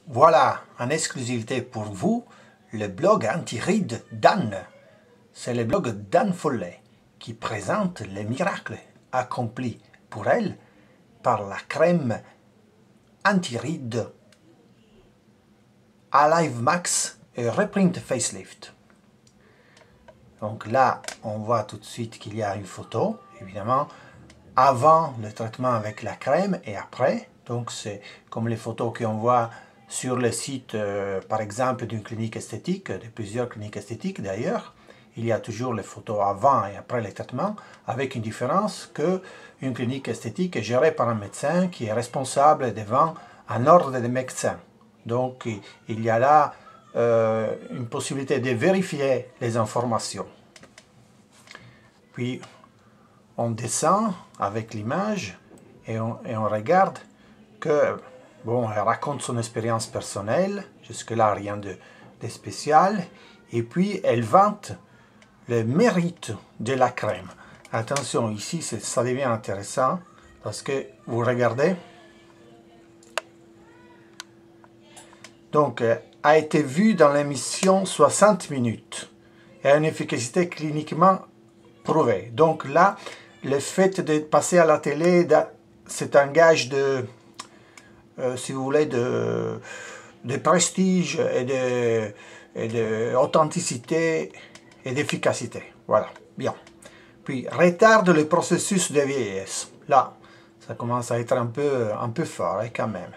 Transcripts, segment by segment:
Voilà, en exclusivité pour vous, le blog anti-rides d'Anne. C'est le blog d'Anne Follet qui présente les miracles accomplis pour elle par la crème anti-rides Alive Max et Reprint Facelift. Donc là, on voit tout de suite qu'il y a une photo, évidemment, avant le traitement avec la crème et après. Donc c'est comme les photos qu'on voit sur le site, par exemple, d'une clinique esthétique, de plusieurs cliniques esthétiques d'ailleurs. Il y a toujours les photos avant et après les traitements, avec une différence que une clinique esthétique est gérée par un médecin qui est responsable devant un ordre de médecins. Donc il y a là une possibilité de vérifier les informations. Puis on descend avec l'image et on regarde que, bon, elle raconte son expérience personnelle, jusque-là rien de spécial, et puis elle vante le mérite de la crème. Attention, ici ça devient intéressant parce que vous regardez, donc a été vu dans l'émission 60 minutes et a une efficacité cliniquement prouvée. Donc là, le fait de passer à la télé, c'est un gage de, si vous voulez, de prestige et d'authenticité et d'efficacité. Voilà, bien. Puis, retarde le processus de vieillesse. Là, ça commence à être un peu fort, hein, quand même.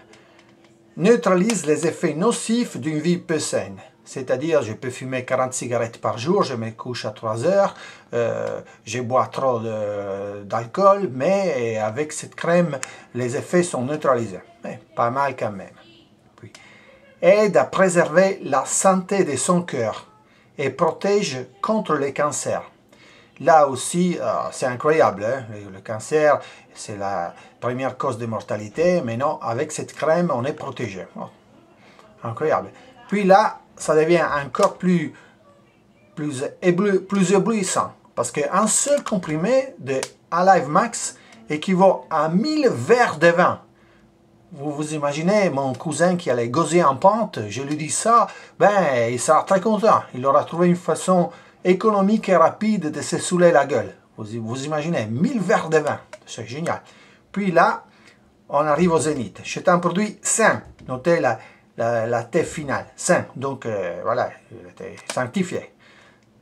Neutralise les effets nocifs d'une vie peu saine. C'est-à-dire, je peux fumer 40 cigarettes par jour, je me couche à 3 heures, je bois trop d'alcool, mais avec cette crème, les effets sont neutralisés. Mais pas mal quand même. Puis, aide à préserver la santé de son cœur et protège contre les cancers. Là aussi, c'est incroyable, hein? Le cancer, c'est la première cause de mortalité, mais non, avec cette crème, on est protégé. Oh, incroyable. Puis là, ça devient encore plus éblouissant, parce qu'un seul comprimé de Alive Max équivaut à 1000 verres de vin. Vous vous imaginez, mon cousin qui allait gauzer en pente, je lui dis ça, ben, il sera très content. Il aura trouvé une façon économique et rapide de se saouler la gueule. Vous imaginez, 1000 verres de vin, c'est génial. Puis là, on arrive au zénith. C'est un produit sain. Notez la T finale, sain. Donc voilà, il était sanctifié.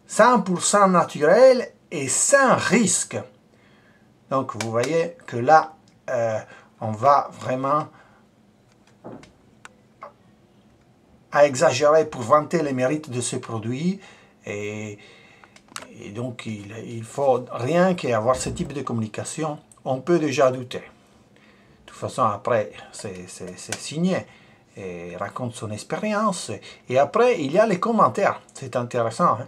100% naturel et sans risque. Donc vous voyez que là, on va vraiment à exagérer pour vanter les mérites de ce produit et donc il faut rien qu'avoir ce type de communication, on peut déjà douter. De toute façon après c'est signé et raconte son expérience et après il y a les commentaires, c'est intéressant hein?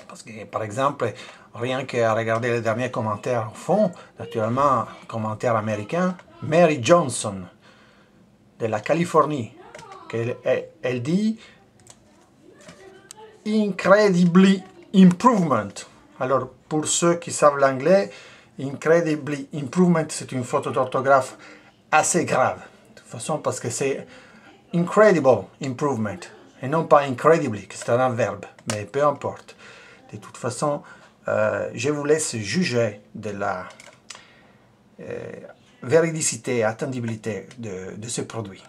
Parce que par exemple rien qu'à regarder les derniers commentaires au fond, naturellement commentaire américain, Mary Johnson de la Californie, elle dit Incredibly Improvement. Alors, pour ceux qui savent l'anglais, Incredibly Improvement, c'est une faute d'orthographe assez grave. De toute façon, parce que c'est Incredible Improvement, et non pas Incredibly, qui c'est un verbe, mais peu importe. De toute façon, je vous laisse juger de la véridicité et attendibilité de ce produit.